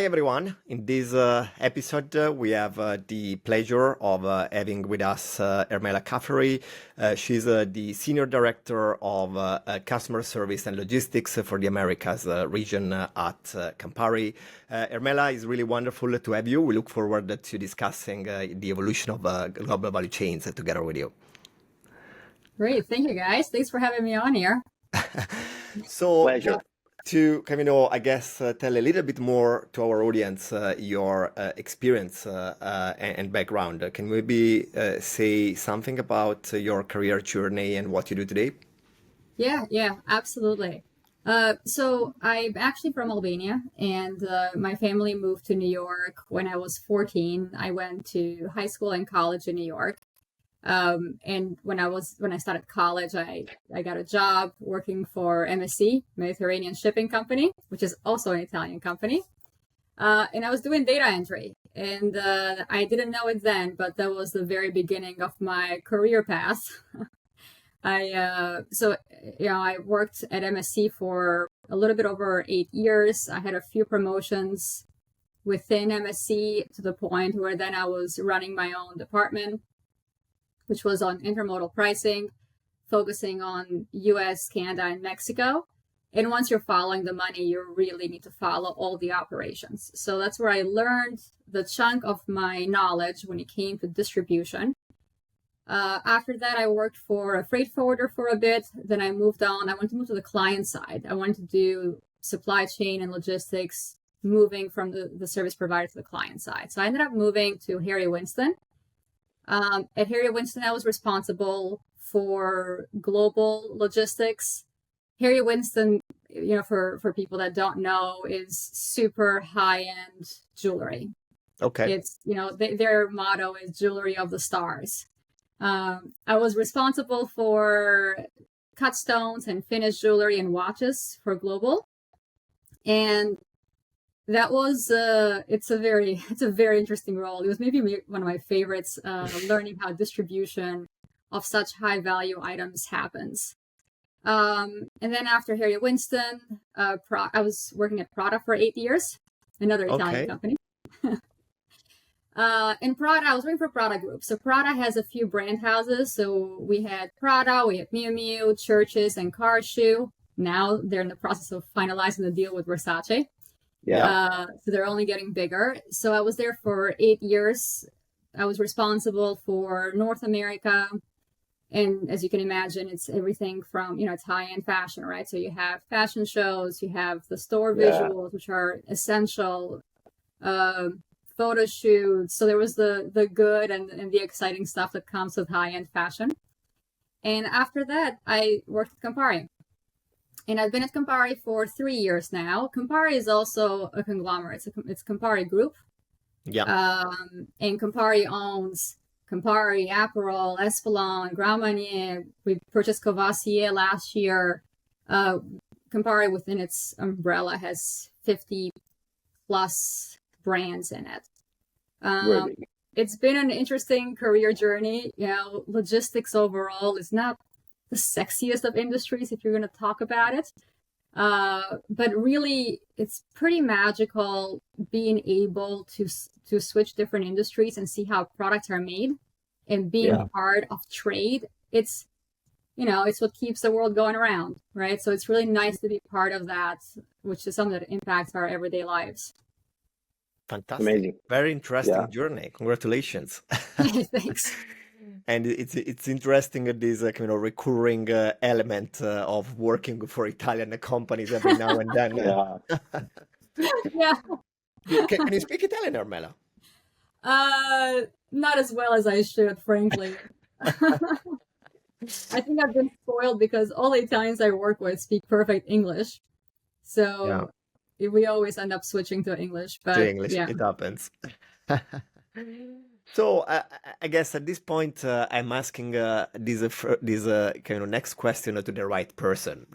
Hi everyone. In this episode, we have the pleasure of having with us Ermela Kaferi. She's the Senior Director of Customer Service and Logistics for the Americas region at Campari. Ermela, is really wonderful to have you. We look forward to discussing the evolution of global value chains together with you. Great. Thank you, guys. Thanks for having me on here. So, Pleasure. to I guess, tell a little bit more to our audience your experience and background. Can we maybe say something about your career journey and what you do today? Yeah, absolutely. So I'm actually from Albania, and my family moved to New York when I was 14. I went to high school and college in New York. And when I started college, I got a job working for MSC, Mediterranean Shipping Company, which is also an Italian company. And I was doing data entry, and I didn't know it then, but that was the very beginning of my career path. I worked at MSC for a little bit over 8 years. I had a few promotions within MSC to the point where then I was running my own department, which was on intermodal pricing, focusing on US, Canada, and Mexico. And once you're following the money, you really need to follow all the operations. So that's where I learned the chunk of my knowledge when it came to distribution. After that, I worked for a freight forwarder for a bit. Then I moved on. I wanted to move to the client side. I wanted to do supply chain and logistics, moving from the service provider to the client side. So I ended up moving to Harry Winston. At Harry Winston, I was responsible for global logistics. Harry Winston, for people that don't know, is super high-end jewelry. Okay. It's, their motto is jewelry of the stars. I was responsible for cut stones and finished jewelry and watches for global. And that was it's a very interesting role. It was maybe one of my favorites, learning how distribution of such high value items happens. And then after Harry Winston, I was working at Prada for 8 years, another Italian company. In Prada, I was working for Prada Group. So Prada has a few brand houses. So we had Prada, we had Miu Miu, Churches, and Car Shoe. Now they're in the process of finalizing the deal with Versace. Yeah. So they're only getting bigger. So I was there for 8 years. I was responsible for North America. And as you can imagine, it's everything from, it's high-end fashion, right? So you have fashion shows, you have the store visuals, which are essential, photo shoots. So there was the good and the exciting stuff that comes with high-end fashion. And after that, I worked at Campari. And I've been at Campari for 3 years now. Campari is also a conglomerate. It's Campari Group. Yeah. And Campari owns Campari, Aperol, Espolòn, Grand Marnier. We purchased Courvoisier last year. Campari within its umbrella has 50 plus brands in it. Really? It's been an interesting career journey. Logistics overall is not the sexiest of industries if you're going to talk about it. But really, it's pretty magical being able to switch different industries and see how products are made and being part of trade. It's what keeps the world going around, right? So it's really nice to be part of that, which is something that impacts our everyday lives. Fantastic. Amazing. Very interesting journey. Congratulations. Thanks. And it's interesting this recurring element of working for Italian companies every now and then. Yeah. Can you speak Italian, Ermela? Not as well as I should, frankly. I think I've been spoiled because all the Italians I work with speak perfect English. So we always end up switching to English. But to English, it happens. So I guess at this point I'm asking this next question to the right person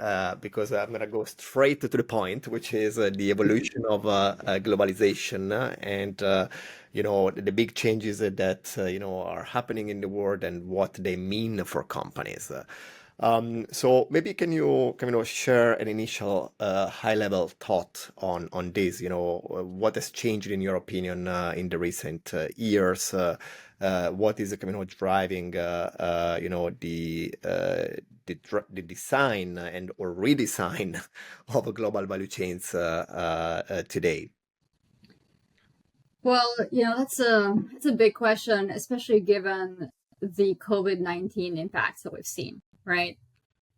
because I'm gonna go straight to the point, which is the evolution of globalization and the big changes that are happening in the world and what they mean for companies. So maybe can you share an initial high-level thought on this? What has changed in your opinion in the recent years? What is driving the design and or redesign of global value chains today? Well, that's a big question, especially given the COVID-19 impacts that we've seen, right?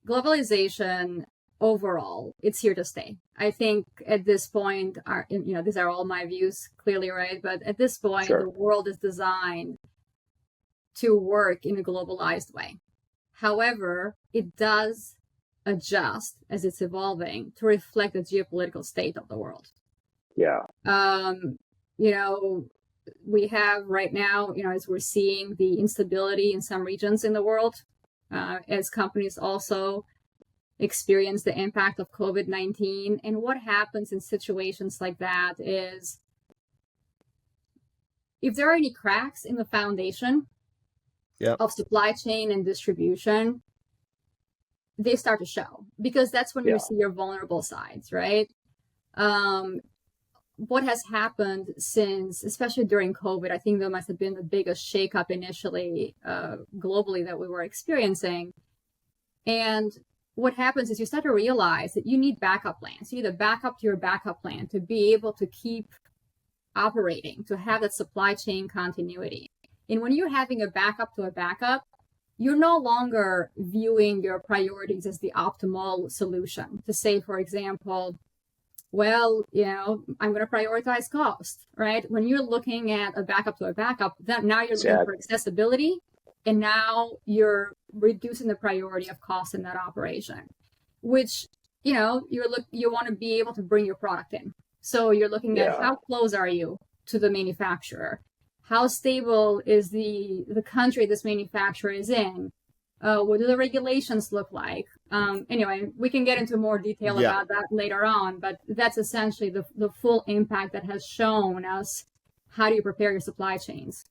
Globalization overall, it's here to stay. I think at this point, these are all my views, clearly, right? But at this point, Sure. the world is designed to work in a globalized way. However, it does adjust as it's evolving to reflect the geopolitical state of the world. Yeah. We have right now, as we're seeing the instability in some regions in the world, as companies also experience the impact of COVID-19. And what happens in situations like that is if there are any cracks in the foundation of supply chain and distribution, they start to show, because that's when you see your vulnerable sides, right? What has happened since, especially during COVID, I think that must have been the biggest shakeup initially globally that we were experiencing. And what happens is you start to realize that you need backup plans. You need a backup to your backup plan to be able to keep operating, to have that supply chain continuity. And when you're having a backup to a backup, you're no longer viewing your priorities as the optimal solution. To say, for example, well, I'm going to prioritize cost, right? When you're looking at a backup to a backup, then now you're looking for accessibility, and now you're reducing the priority of cost in that operation, which, you want to be able to bring your product in. So you're looking at how close are you to the manufacturer? How stable is the country this manufacturer is in? What do the regulations look like? Anyway, we can get into more detail about that later on, but that's essentially the full impact that has shown us how do you prepare your supply chains.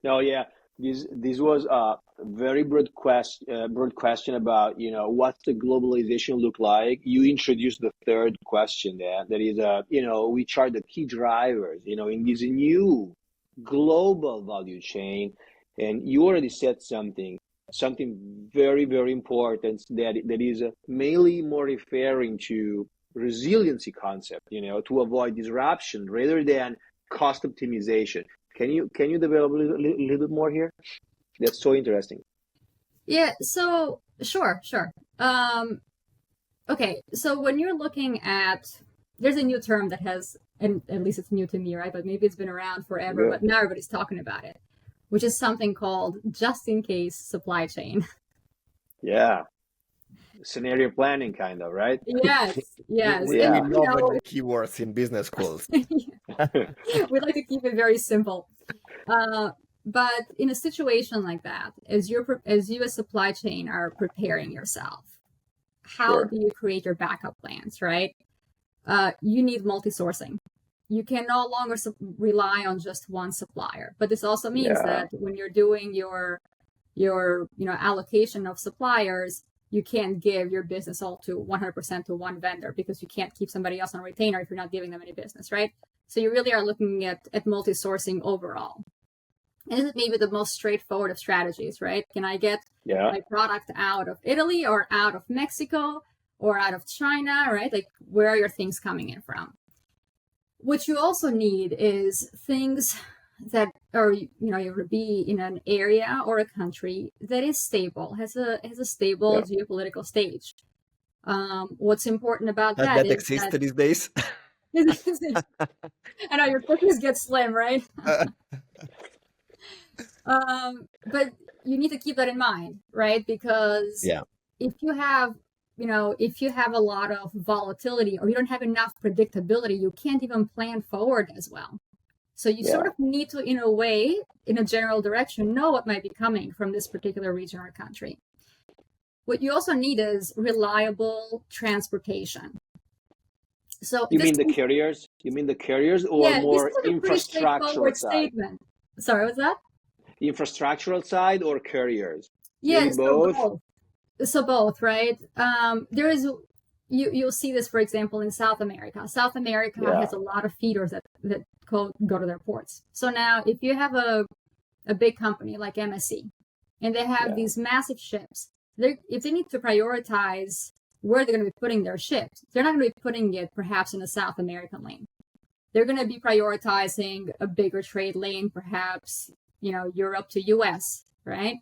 No, yeah. This was a very broad question about, what's the globalization look like? You introduced the third question there, that is, which are the key drivers, in this new global value chain. And you already said something very, very important that is mainly more referring to resiliency concept, to avoid disruption rather than cost optimization. Can you develop a little bit more here? That's so interesting. Yeah, so sure. Okay, so when you're looking at, there's a new term that has, and at least it's new to me, right? But maybe it's been around forever, but now everybody's talking about it, which is something called just-in-case supply chain. Yeah. Scenario planning, kind of, right? Yes. We love the keywords in business schools. We like to keep it very simple. But in a situation like that, as you as supply chain are preparing yourself, how do you create your backup plans, right? You need multi-sourcing. You can no longer rely on just one supplier. But this also means that when you're doing your allocation of suppliers, you can't give your business all to 100% to one vendor, because you can't keep somebody else on retainer if you're not giving them any business, right? So you really are looking at multi-sourcing overall. And this is maybe the most straightforward of strategies, right? Can I get my product out of Italy or out of Mexico or out of China, right? Like, where are your things coming in from? What you also need is things that are, you would be in an area or a country that is stable, has a stable geopolitical stage. What's important about that is exists these days. I know your cookies get slim, right? But you need to keep that in mind, right? Because if you have a lot of volatility, or you don't have enough predictability, you can't even plan forward as well. So you sort of need to, in a way, in a general direction, know what might be coming from this particular region or country. What you also need is reliable transportation. So you mean the carriers? You mean the carriers, or more infrastructural side? Statement. Sorry, what's that? Infrastructural side or carriers? Yes, both. So So both, right? There is you'll see this, for example, in South America. South America Yeah. has a lot of feeders that go to their ports. So now, if you have a big company like MSC, and they have Yeah. these massive ships, if they need to prioritize where they're going to be putting their ships, they're not going to be putting it perhaps in a South American lane. They're going to be prioritizing a bigger trade lane, perhaps, Europe to US, right?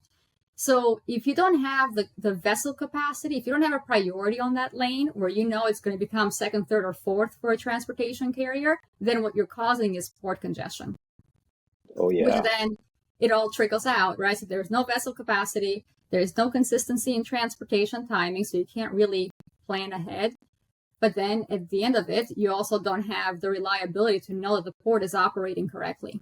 So if you don't have the vessel capacity, if you don't have a priority on that lane where you know it's going to become second, third, or fourth for a transportation carrier, then what you're causing is port congestion. Oh, yeah. Which then it all trickles out, right? So there's no vessel capacity, there's no consistency in transportation timing, so you can't really plan ahead. But then at the end of it, you also don't have the reliability to know that the port is operating correctly.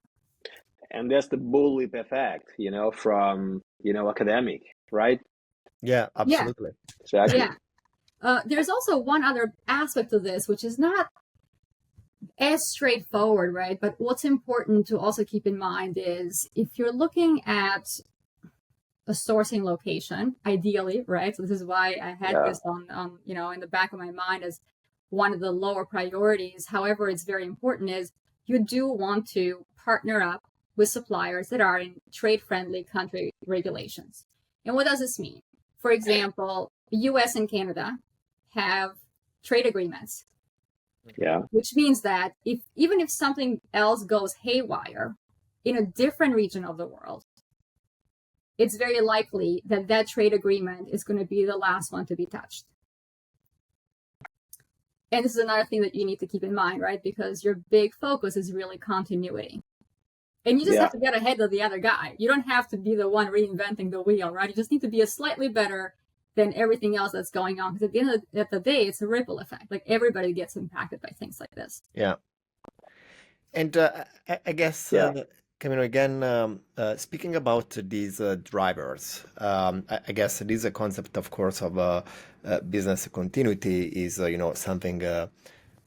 And that's the bullwhip effect, from, academic, right? Yeah, absolutely. Exactly. Yeah. There's also one other aspect of this, which is not as straightforward, right? But what's important to also keep in mind is if you're looking at a sourcing location, ideally, right? So this is why I had this on, in the back of my mind as one of the lower priorities. However, it's very important is you do want to partner up with suppliers that are in trade-friendly country regulations. And what does this mean? For example, US and Canada have trade agreements. Yeah. Which means that even if something else goes haywire in a different region of the world, it's very likely that that trade agreement is going to be the last one to be touched. And this is another thing that you need to keep in mind, right? Because your big focus is really continuity. And you just have to get ahead of the other guy. You don't have to be the one reinventing the wheel, right? You just need to be a slightly better than everything else that's going on. Because at the end of the day, it's a ripple effect. Like everybody gets impacted by things like this. Yeah. And I guess, Camino, again, speaking about these drivers, I guess this is a concept, of course, of business continuity is, something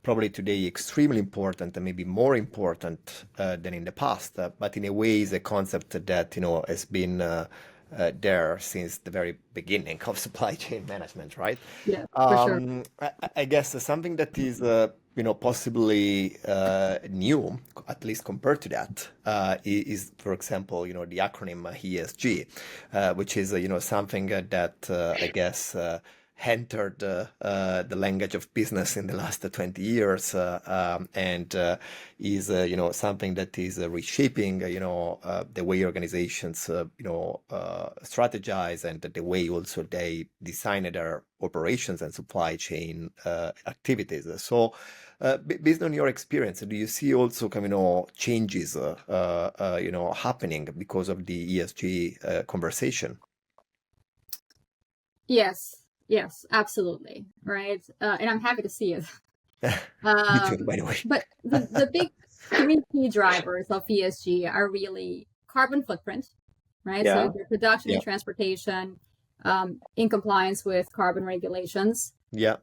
probably today extremely important and maybe more important than in the past. But in a way, is a concept that, has been there since the very beginning of supply chain management, right? Yeah, for sure. I guess something that is, possibly new, at least compared to that, is, for example, the acronym ESG, which is, something that I guess entered the language of business in the last 20 years and is something that is reshaping the way organizations strategize and the way also they design their operations and supply chain activities. So based on your experience, do you see also changes happening because of the ESG conversation? Yes, absolutely. Right. And I'm happy to see it. Me too, by the way. But the big 3 key drivers of ESG are really carbon footprint, right? Yeah. So your production and transportation in compliance with carbon regulations. Yeah.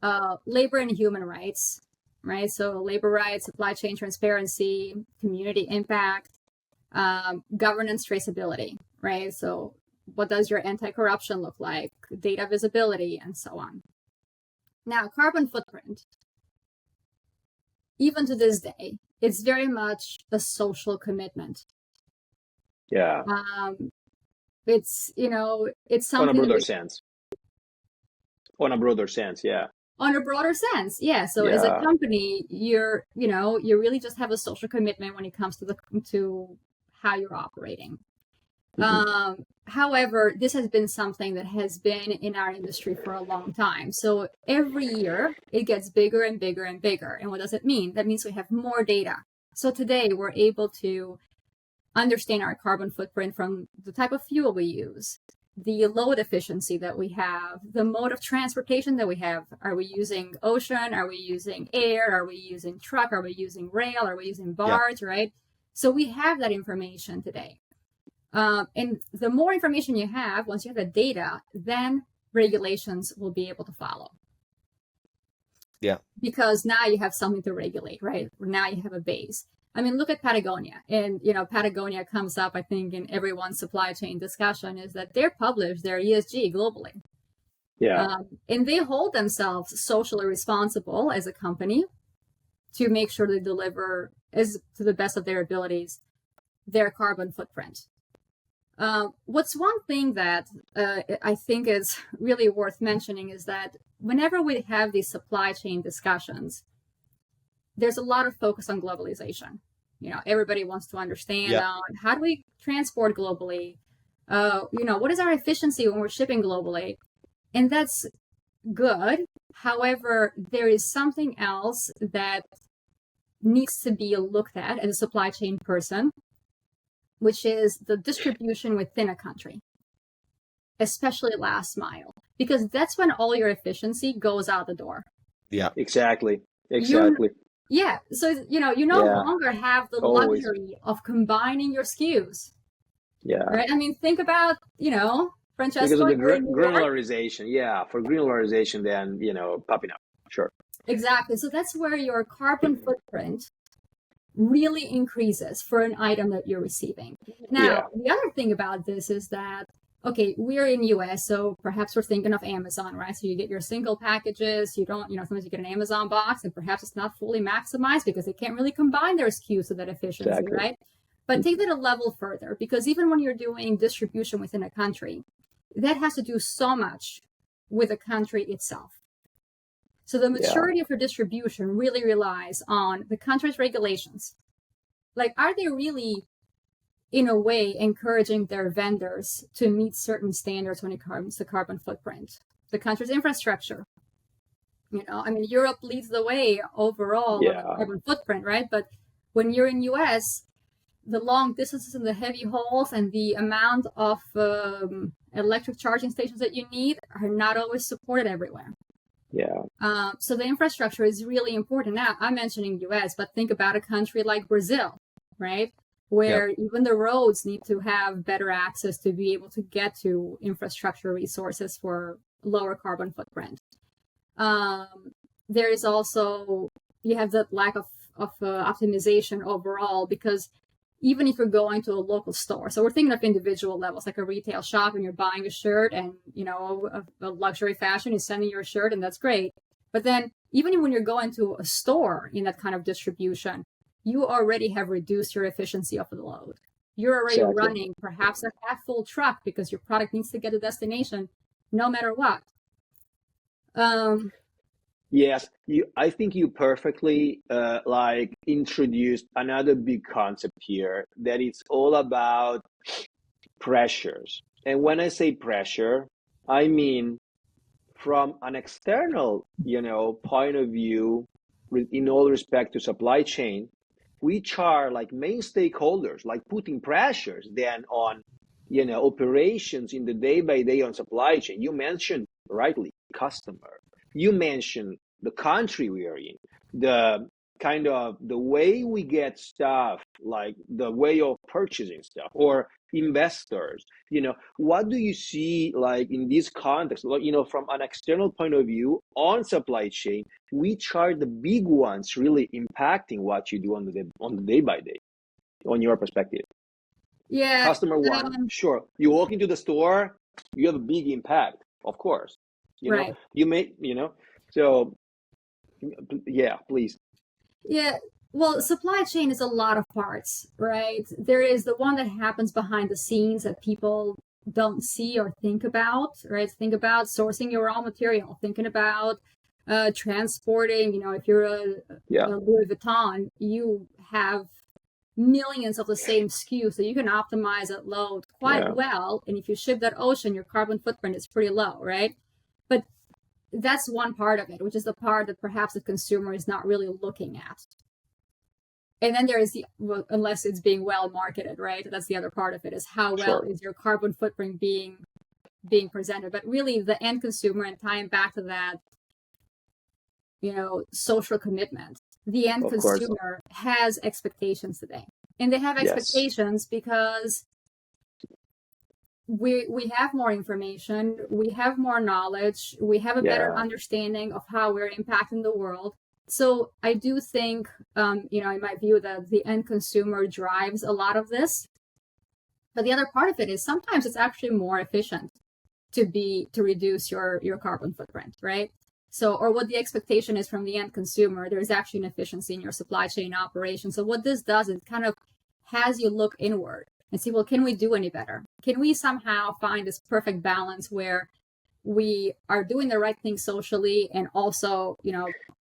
Labor and human rights, right? So labor rights, supply chain transparency, community impact, governance traceability, right? So what does your anti-corruption look like, data visibility, and so on. Now, carbon footprint, even to this day, it's very much a social commitment. Yeah. It's, it's something... On a broader sense. On a broader sense, yeah. On a broader sense, yeah. So as a company, you really just have a social commitment when it comes to how you're operating. Mm-hmm. However, this has been something that has been in our industry for a long time. So every year it gets bigger and bigger and bigger. And what does it mean? That means we have more data. So today we're able to understand our carbon footprint from the type of fuel we use, the load efficiency that we have, the mode of transportation that we have. Are we using ocean? Are we using air? Are we using truck? Are we using rail? Are we using barge, right? So we have that information today. And the more information you have, once you have the data, then regulations will be able to follow. Yeah. Because now you have something to regulate, right? Now you have a base. I mean, look at Patagonia. And, Patagonia comes up, I think, in everyone's supply chain discussion is that they're published their ESG globally. Yeah. And they hold themselves socially responsible as a company to make sure they deliver, as to the best of their abilities, their carbon footprint. What's one thing that I think is really worth mentioning is that whenever we have these supply chain discussions, there's a lot of focus on globalization. Everybody wants to understand how do we transport globally? What is our efficiency when we're shipping globally? And that's good. However, there is something else that needs to be looked at as a supply chain person, which is the distribution within a country, especially last mile, because that's when all your efficiency goes out the door. Yeah, exactly. So you no longer have the luxury of combining your SKUs. Yeah. Right. I mean, think about Francesco, because of the granularization. Yeah, for granularization, then popping up. Sure. Exactly. So that's where your carbon footprint really increases for an item that you're receiving. Now, the other thing about this is that, okay, we're in US, so perhaps we're thinking of Amazon, right? So you get your single packages, you don't, sometimes you get an Amazon box, and perhaps it's not fully maximized because they can't really combine their SKUs to that efficiency, right? But take that a level further, because even when you're doing distribution within a country, that has to do so much with the country itself. So the maturity of your distribution really relies on the country's regulations. Like, are they really, in a way, encouraging their vendors to meet certain standards when it comes to carbon footprint? The country's infrastructure. Europe leads the way overall on the carbon footprint, right? But when you're in US, the long distances and the heavy hauls and the amount of electric charging stations that you need are not always supported everywhere. Yeah. So the infrastructure is really important. Now, I'm mentioning US, but think about a country like Brazil, right? Where even the roads need to have better access to be able to get to infrastructure resources for lower carbon footprint. There is also, you have the lack of optimization overall, because even if you're going to a local store, so we're thinking of individual levels, like a retail shop, and you're buying a shirt, and a luxury fashion is sending you a shirt, and that's great. But then even when you're going to a store in that kind of distribution, you already have reduced your efficiency of the load. You're already running perhaps a half full truck because your product needs to get to destination no matter what. Yes, I think you perfectly introduced another big concept here, that it's all about pressures. And when I say pressure, I mean from an external, point of view, in all respect to supply chain, which are like main stakeholders, like putting pressures then on, operations in the day by day on supply chain. You mentioned rightly customer. You mentioned the country we are in, the kind of the way we get stuff, like the way of purchasing stuff, or investors. What do you see like in this context? From an external point of view on supply chain, which are the big ones really impacting what you do on the day by day, on your perspective? Yeah. Customer one, sure. You walk into the store, you have a big impact, of course. Right. You may, so yeah, please. Yeah. Well, supply chain is a lot of parts, right? There is the one that happens behind the scenes that people don't see or think about, right? Think about sourcing your raw material, thinking about transporting, if you're a Louis Vuitton, you have millions of the same SKUs, so you can optimize that load quite well. And if you ship that ocean, your carbon footprint is pretty low, right? But that's one part of it, which is the part that perhaps the consumer is not really looking at. And then there is unless it's being well marketed, right? That's the other part of it, is how well is your carbon footprint being presented. But really the end consumer, and tying back to that, social commitment, the end consumer has expectations today. And they have expectations because we have more information, we have more knowledge, we have a better understanding of how we're impacting the world. So I do think, in my view, that the end consumer drives a lot of this. But the other part of it is sometimes it's actually more efficient to reduce your carbon footprint, right? So, or what the expectation is from the end consumer, there's actually an efficiency in your supply chain operation. So what this does is kind of has you look inward and see, well, can we do any better? Can we somehow find this perfect balance where we are doing the right thing socially and also,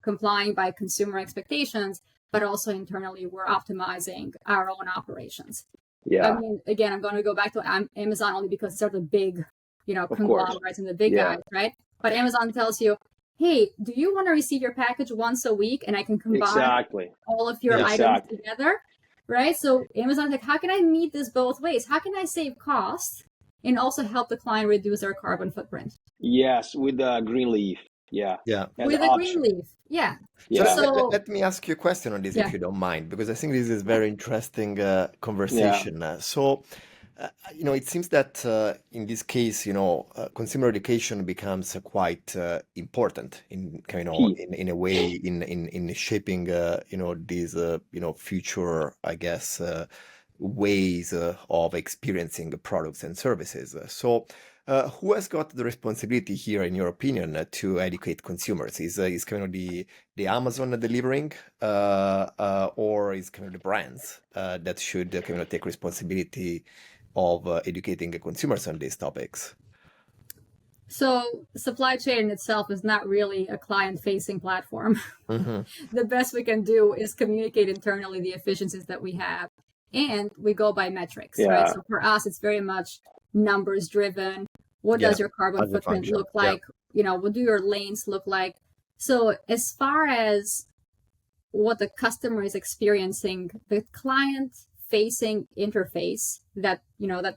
complying by consumer expectations, but also internally we're optimizing our own operations. Yeah. I mean, again, I'm going to go back to Amazon only because they're the big, conglomerates and the big guys, right? But Amazon tells you, hey, do you want to receive your package once a week and I can combine all of your items together, right? So Amazon's like, how can I meet this both ways? How can I save costs and also help the client reduce their carbon footprint? Yes, with the green leaf. Yeah. With the green leaf. Yeah. So let me ask you a question on this, if you don't mind, because I think this is very interesting conversation. So, it seems that in this case, consumer education becomes quite important in in a way in shaping these future, I guess, ways of experiencing products and services. So. Who has got the responsibility here, in your opinion, to educate consumers? Is kind of the Amazon delivering, or is kind of the brands that should kind of take responsibility of educating the consumers on these topics? So supply chain itself is not really a client-facing platform. The best we can do is communicate internally the efficiencies that we have, and we go by metrics, right? So for us, it's very much numbers driven. What does your carbon footprint look like? What do your lanes look like? So as far as what the customer is experiencing, the client facing interface, that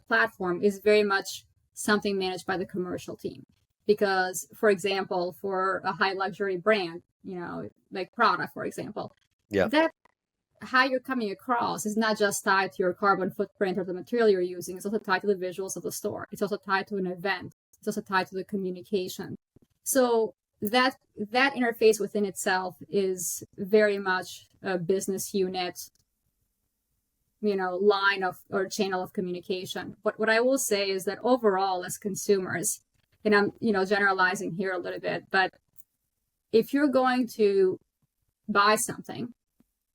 platform is very much something managed by the commercial team. Because, for example, for a high luxury brand, like Prada, for example, that how you're coming across is not just tied to your carbon footprint or the material you're using. It's also tied to the visuals of the store. It's also tied to an event. It's also tied to the communication. So that interface within itself is very much a business unit, line of or channel of communication. But what I will say is that overall, as consumers, and I'm generalizing here a little bit, but if you're going to buy something,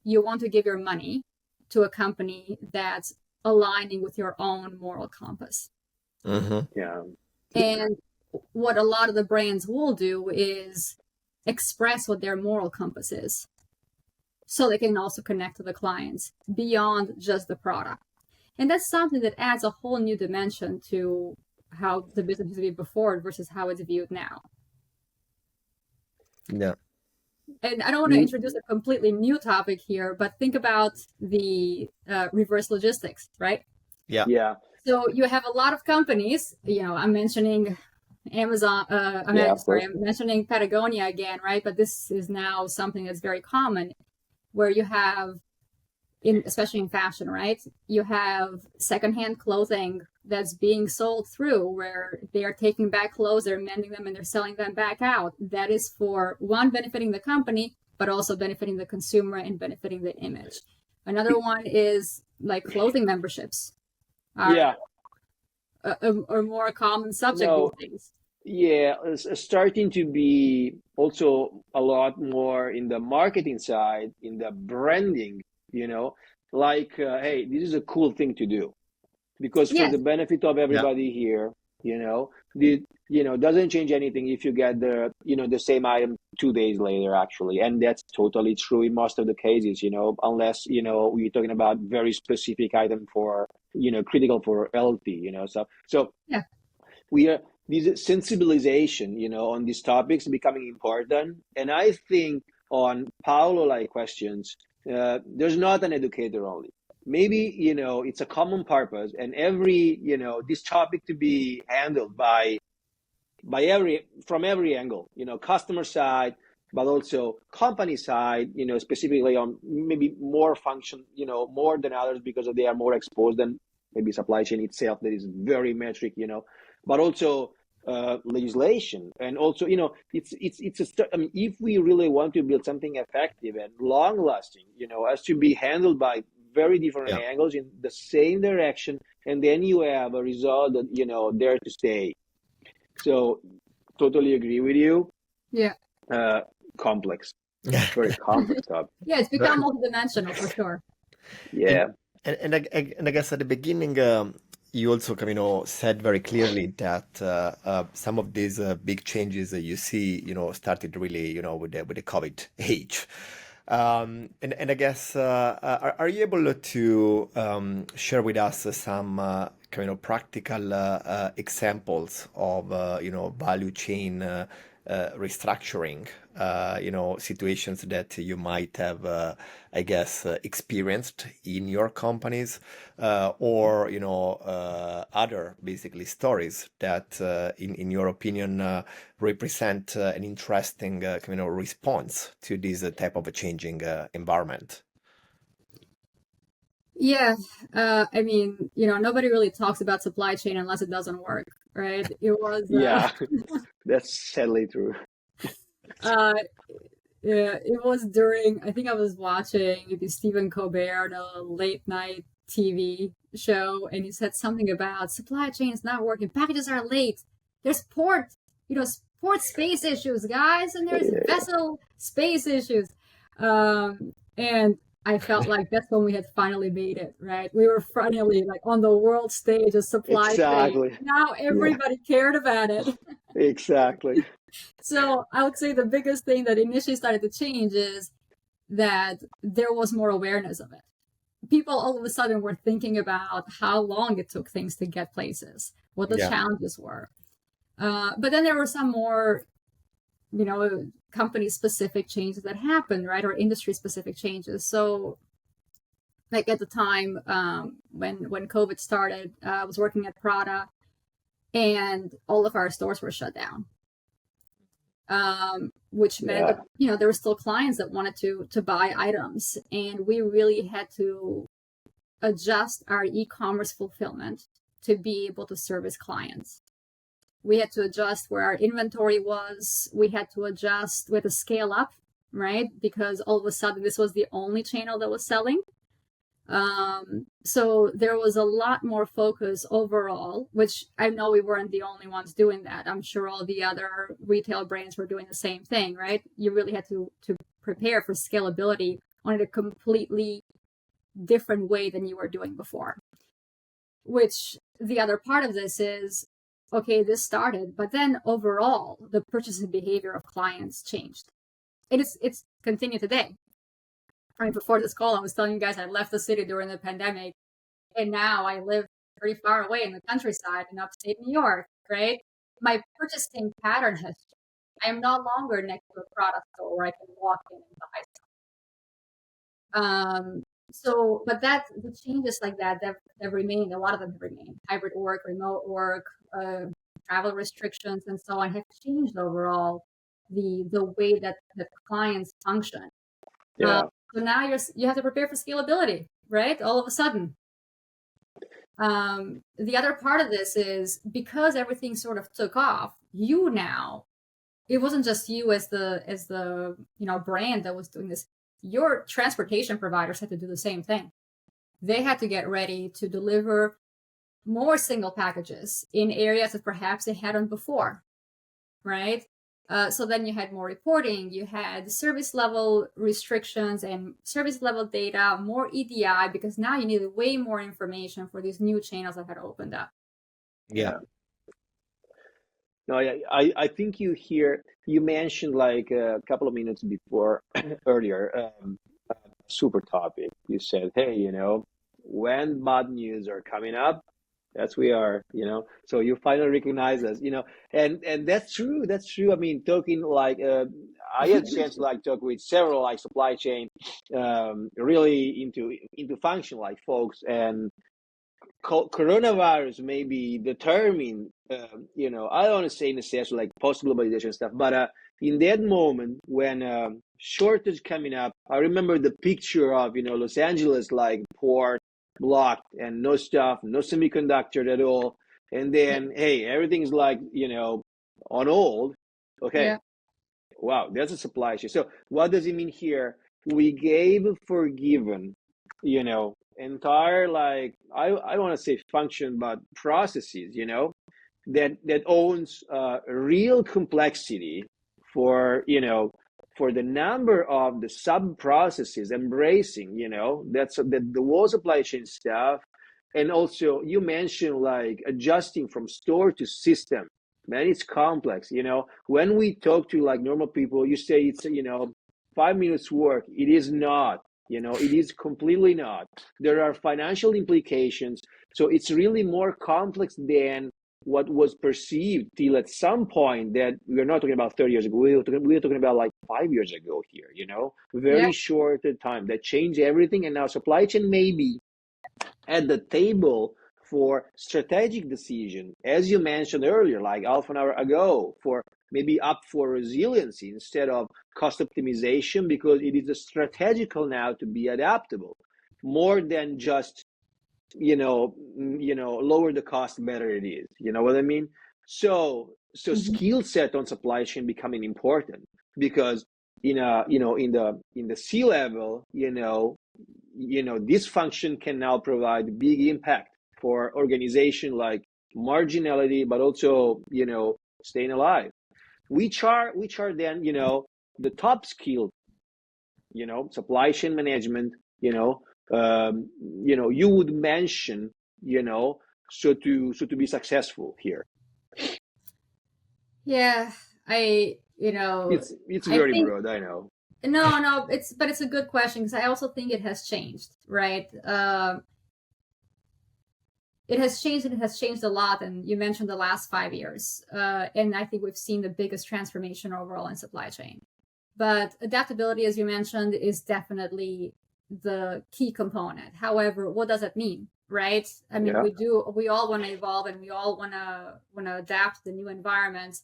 you want to give your money to a company that's aligning with your own moral compass. And what a lot of the brands will do is express what their moral compass is, so they can also connect to the clients beyond just the product. And that's something that adds a whole new dimension to how the business used to be before versus how it's viewed now. Yeah. And I don't want to introduce a completely new topic here, but think about the reverse logistics, right? Yeah. So you have a lot of companies, I'm mentioning Amazon, I'm mentioning Patagonia again, right? But this is now something that's very common, where you have, especially in fashion, right? You have secondhand clothing that's being sold through, where they are taking back clothes, they're mending them, and they're selling them back out. That is for one, benefiting the company, but also benefiting the consumer and benefiting the image. Another one is like clothing memberships. A more common subject these days. Yeah, it's starting to be also a lot more in the marketing side, in the branding, like, hey, this is a cool thing to do. Because for the benefit of everybody here, doesn't change anything if you get the same item 2 days later, actually. And that's totally true in most of the cases, unless, we're talking about very specific item for, critical for LT, So we are, this sensibilization, on these topics becoming important. And I think on Paolo-like questions, there's not an educator only. Maybe, it's a common purpose, and every, this topic to be handled from every angle, customer side, but also company side, specifically on maybe more function, more than others because they are more exposed than maybe supply chain itself that is very metric, but also legislation. And also, if we really want to build something effective and long lasting, has to be handled by very different angles in the same direction, and then you have a result that there to stay. So totally agree with you. Yeah. Complex, very complex topic. Yeah, it's become multidimensional for sure. Yeah. And I guess at the beginning, you also said very clearly that some of these big changes that you see, started really, with the COVID age. And I guess, are you able to share with us some kind of practical examples of, value chain restructuring, situations that you might have, I guess, experienced in your companies, or, other basically stories that, in your opinion, represent an interesting, response to this type of a changing environment? Yeah, I mean, nobody really talks about supply chain unless it doesn't work, right? It was, Yeah, that's sadly true. uh, yeah, it was during, I think I was watching the Stephen Colbert, the late night TV show, and he said something about supply chain is not working. Packages are late. There's port space issues, guys, and there's vessel space issues. And I felt like that's when we had finally made it, right? We were finally like on the world stage of supply chain. Exactly. Now Yeah, everybody cared about it. exactly. So I would say the biggest thing that initially started to change is that there was more awareness of it. People all of a sudden were thinking about how long it took things to get places, what the Yeah. challenges were. But then there were some more, company specific changes that happened, right? Or industry specific changes. So like at the time, when COVID started, I was working at Prada and all of our stores were shut down. Which meant Yeah. that, there were still clients that wanted to buy items, and we really had to adjust our e-commerce fulfillment to be able to service clients. We had to adjust where our inventory was. We had to scale up, right? Because all of a sudden this was the only channel that was selling. So there was a lot more focus overall, which I know we weren't the only ones doing that. I'm sure all the other retail brands were doing the same thing, right? You really had to prepare for scalability on a completely different way than you were doing before. Which the other part of this is, okay, this started, but then overall the purchasing behavior of clients changed. And it's continued today. I mean, before this call, I was telling you guys I left the city during the pandemic, and now I live pretty far away in the countryside in upstate New York, right? My purchasing pattern has changed. I am no longer next to a product store where I can walk in and buy stuff. But the changes like that remained, a lot of them have remained. Hybrid work, remote work, travel restrictions, and so on have changed overall the way that the clients function. Yeah. So now you have to prepare for scalability, right? All of a sudden. The other part of this is because everything sort of took off, it wasn't just you as the brand that was doing this. Your transportation providers had to do the same thing. They had to get ready to deliver more single packages in areas that perhaps they hadn't before, right? So then you had more reporting, you had service level restrictions and service level data, more EDI, because now you needed way more information for these new channels that had opened up. Yeah. No, I think you mentioned like a couple of minutes before earlier, super topic. You said, hey, when bad news are coming up, that's we are, so you finally recognize us, and that's true. That's true. I mean, talking like, I had a chance to like talk with several like supply chain, really into function like folks, and coronavirus maybe determine, I don't want to say necessarily like post globalization stuff, but in that moment when shortage coming up, I remember the picture of Los Angeles like port blocked and no stuff, no semiconductor at all, and then hey, everything's like on hold. Okay, Yeah. wow, that's a supply issue. So what does it mean here? We gave forgiven, entire like I don't want to say function, but processes, that owns real complexity for for the number of the sub processes embracing that's the whole supply chain stuff. And also you mentioned like adjusting from store to system. Man, it's complex. When we talk to like normal people, you say it's 5 minutes work. It is not. It is completely not. There are financial implications. So it's really more complex than what was perceived till at some point. That we're not talking about 30 years ago. We're talking about like 5 years ago here, Yeah. very short time that changed everything. And now supply chain may be at the table for strategic decision, as you mentioned earlier, like half an hour ago, for maybe up for resiliency instead of cost optimization, because it is strategical now to be adaptable more than just lower the cost, better it is. You know what I mean? So Mhm. skill set on supply chain becoming important, because in the C level, this function can now provide big impact for organization like marginality, but also staying alive, which are then the top skill, supply chain management, you would mention, so to be successful here. Yeah, I, It's I very think broad, I know. no, it's a good question because I also think it has changed, right? It has changed and it has changed a lot. And you mentioned the last 5 years, and I think we've seen the biggest transformation overall in supply chain. But adaptability, as you mentioned, is definitely the key component. However, what does it mean, right? I mean, Yeah. we all want to evolve and we all want to adapt to the new environments.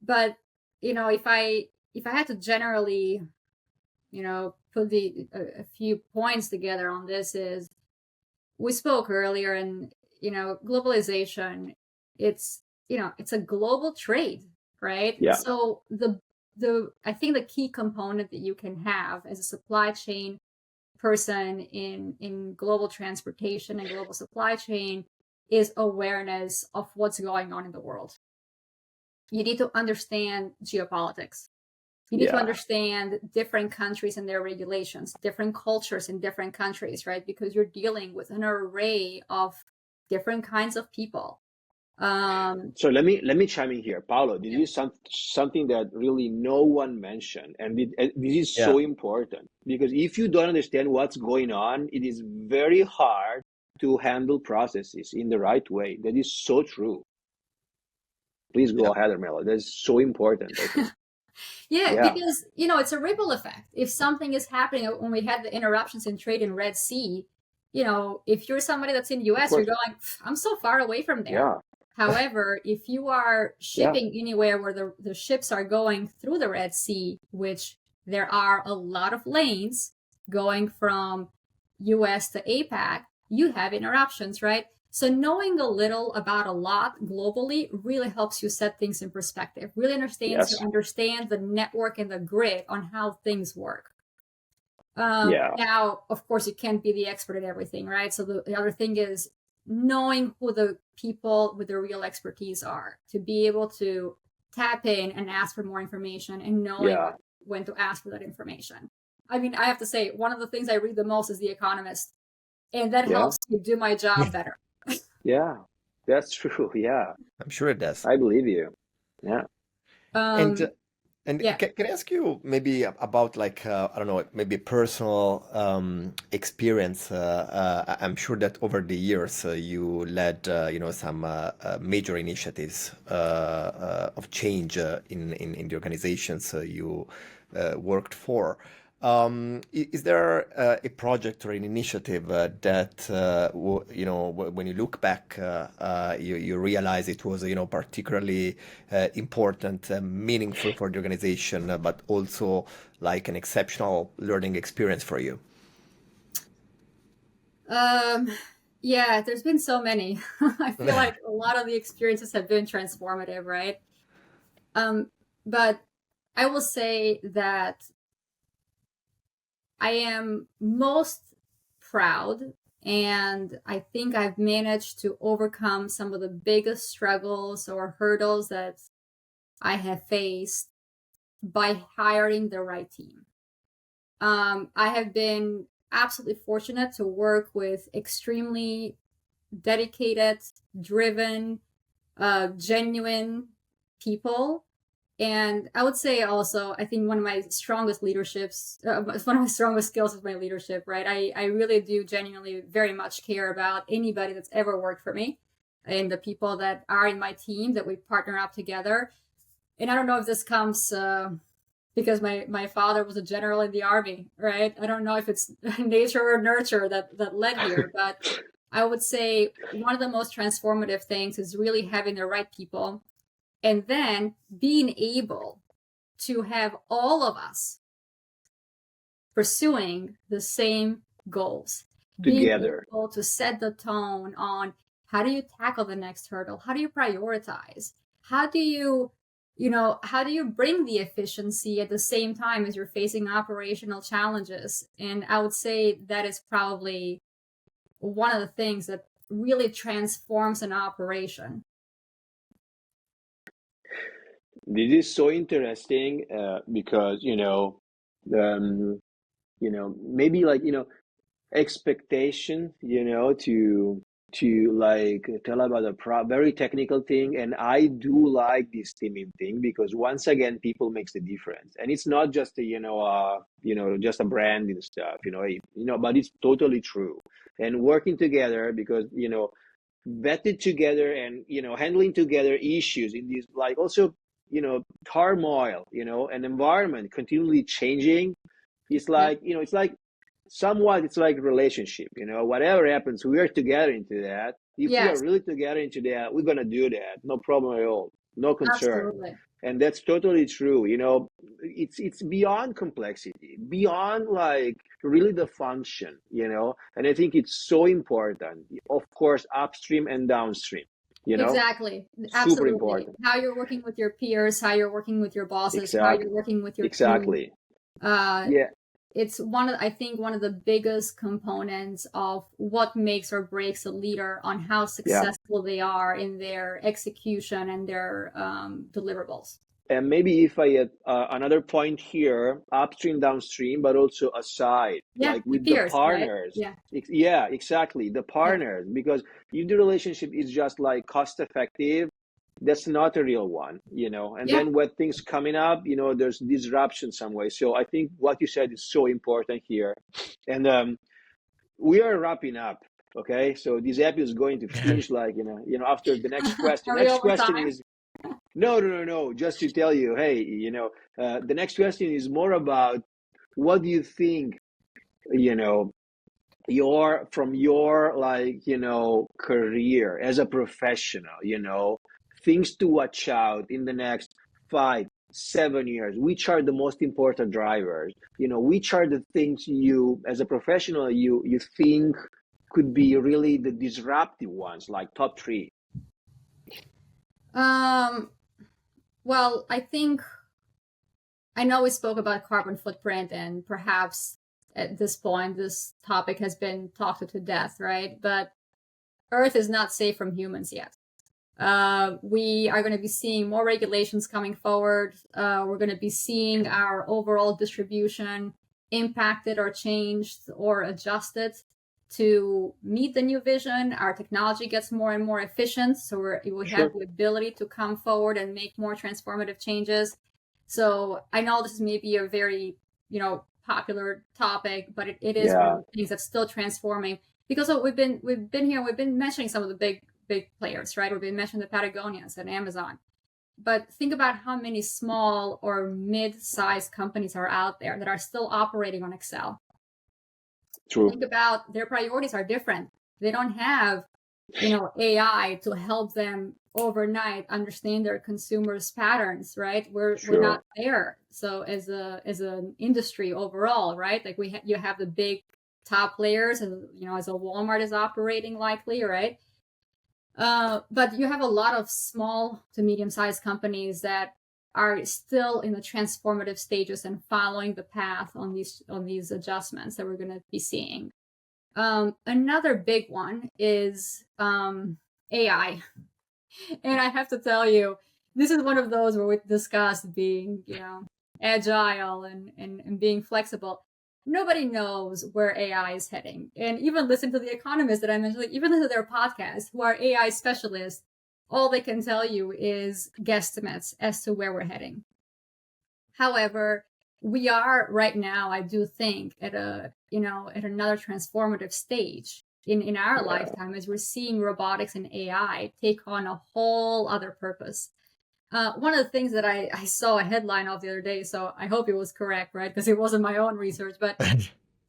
But if I had to generally, put a few points together on this, is we spoke earlier, and globalization, it's a global trade, right? Yeah. So the I think the key component that you can have as a supply chain person in global transportation and global supply chain is awareness of what's going on in the world. You need to understand geopolitics. You need to Yeah. understand different countries and their regulations, different cultures in different countries, right? Because you're dealing with an array of different kinds of people. So let me chime in here, Paolo. This is something that really no one mentioned, and this is Yeah. so important, because if you don't understand what's going on, it is very hard to handle processes in the right way. That is so true. Please go Yeah. ahead, Ermela. That's so important, I think. Yeah, Yeah, because it's a ripple effect. If something is happening, when we had the interruptions in trade in Red Sea, if you're somebody that's in the of US, you're course. going, I'm so far away from there. Yeah, However, if you are yeah, shipping anywhere where the ships are going through the Red Sea, which there are a lot of lanes going from US to APAC, you have interruptions, right? So knowing a little about a lot globally really helps you set things in perspective, really yes, understand the network and the grid on how things work. yeah, Now, of course, you can't be the expert at everything, right? So the other thing is knowing who the people with the real expertise are, to be able to tap in and ask for more information, and knowing yeah, when to ask for that information. I mean, I have to say, one of the things I read the most is The Economist, and that yeah, helps me do my job better. yeah. That's true. Yeah, I'm sure it does. I believe you. Yeah, And Um, yeah. can I ask you maybe about like I don't know, maybe personal experience? I'm sure that over the years you led some major initiatives of change in the organizations you worked for. Is there a project or an initiative that when you look back, you realize it was particularly important, meaningful for the organization, but also like an exceptional learning experience for you? Um, yeah, there's been so many. I feel like a lot of the experiences have been transformative, right? But I will say that I am most proud And I think I've managed to overcome some of the biggest struggles or hurdles that I have faced by hiring the right team. I have been absolutely fortunate to work with extremely dedicated, driven, genuine people. And I would say also, I think one of my strongest skills is my leadership, right? I really do genuinely very much care about anybody that's ever worked for me and the people that are in my team that we partner up together. And I don't know if this comes because my father was a general in the army, right? I don't know if it's nature or nurture that led here, but I would say one of the most transformative things is really having the right people and then being able to have all of us pursuing the same goals. Together. Being able to set the tone on how do you tackle the next hurdle? How do you prioritize? How do you bring the efficiency at the same time as you're facing operational challenges? And I would say that is probably one of the things that really transforms an operation. This is so interesting because maybe like expectation to like tell about a very technical thing, and I do like this teaming thing because once again people makes the difference, and it's not just just a brand and stuff, but it's totally true. And working together because vetted together and handling together issues in these like also turmoil, an environment continually changing. It's like it's like somewhat it's like relationship, whatever happens we are together into that. If we are really together into that, we're gonna do that, no problem at all, no concern. Absolutely. And that's totally true. It's beyond complexity, beyond like really the function, and I think it's so important, of course, upstream and downstream, Exactly. super Absolutely. important. How you're working with your peers, how you're working with your bosses, how Exactly. you're working with your Exactly. team. Yeah. It's one of the biggest components of what makes or breaks a leader on how successful they are in their execution and their deliverables. And maybe if I add another point here, upstream, downstream, but also aside, like with peers, the partners. right? Yeah, exactly. The partners, because if the relationship is just like cost effective, that's not a real one, and then when things coming up, there's disruption some way. So I think what you said is so important here. And we are wrapping up. Okay. So this episode is going to finish like, after the next question. Next question is, no. Just to tell you, hey, the next question is more about what do you think, from your like, career as a professional, things to watch out in the next 5-7 years. Which are the most important drivers? Which are the things you, as a professional, you think could be really the disruptive ones, like top 3? Well, I know we spoke about carbon footprint, and perhaps at this point, this topic has been talked to death, right? But Earth is not safe from humans yet. We are going to be seeing more regulations coming forward. We're going to be seeing our overall distribution impacted or changed or adjusted to meet the new vision. Our technology gets more and more efficient, so we have the ability to come forward and make more transformative changes. So I know this is maybe a very popular topic, but it is one of the things that's still transforming, because we've been mentioning some of the big players, right? We've been mentioning the Patagonias and Amazon, but think about how many small or mid-sized companies are out there that are still operating on Excel. True. Think about their priorities are different. They don't have AI to help them overnight understand their consumers' patterns, right? We're not there. So as an industry overall, right? Like you have the big top players, and as a Walmart is operating likely, right? But you have a lot of small to medium-sized companies that are still in the transformative stages and following the path on these adjustments that we're going to be seeing. Another big one is AI. And I have to tell you, this is one of those where we discussed being, agile and being flexible. Nobody knows where AI is heading. And even listen to the economists that I mentioned, like even listen to their podcasts who are AI specialists, all they can tell you is guesstimates as to where we're heading. However, we are right now, I do think, at another transformative stage in our lifetime, as we're seeing robotics and AI take on a whole other purpose. One of the things that I saw a headline of the other day, so I hope it was correct, right? Because it wasn't my own research, but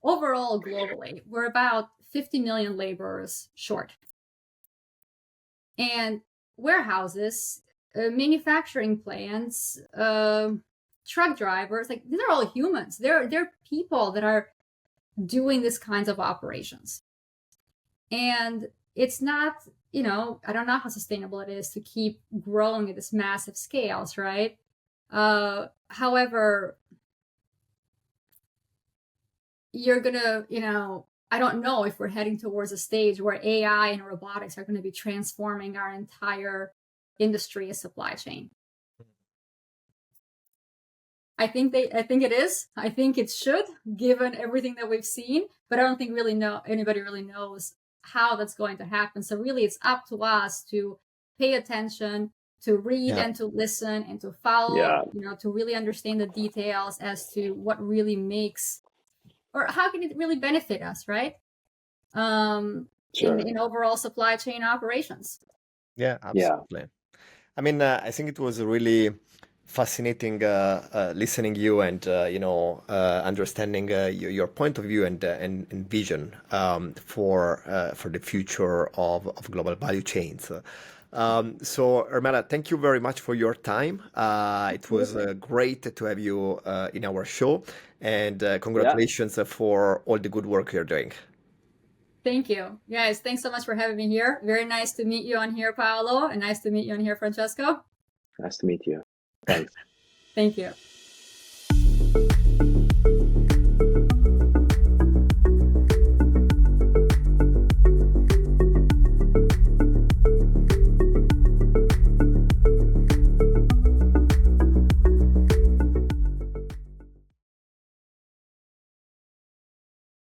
overall, globally, we're about 50 million laborers short. And warehouses, manufacturing plants, truck drivers, like these are all humans. They're people that are doing these kinds of operations. And it's not, I don't know how sustainable it is to keep growing at this massive scales, right? However, you're gonna, I don't know if we're heading towards a stage where AI and robotics are going to be transforming our entire industry and supply chain. I think it is. I think it should, given everything that we've seen. But I don't think anybody really knows how that's going to happen. So really, it's up to us to pay attention, to read and to listen and to follow. To really understand the details as to what really makes, or how can it really benefit us, right? In overall supply chain operations. Yeah, absolutely. I mean, I think it was really fascinating listening you and understanding your point of view and vision for the future of global value chains. So Ermela, thank you very much for your time. It was great to have you in our show, and congratulations for all the good work you're doing. Thank you. Guys, thanks so much for having me here. Very nice to meet you on here, Paolo, and nice to meet you on here, Francesco. Nice to meet you. Thanks. Thank you.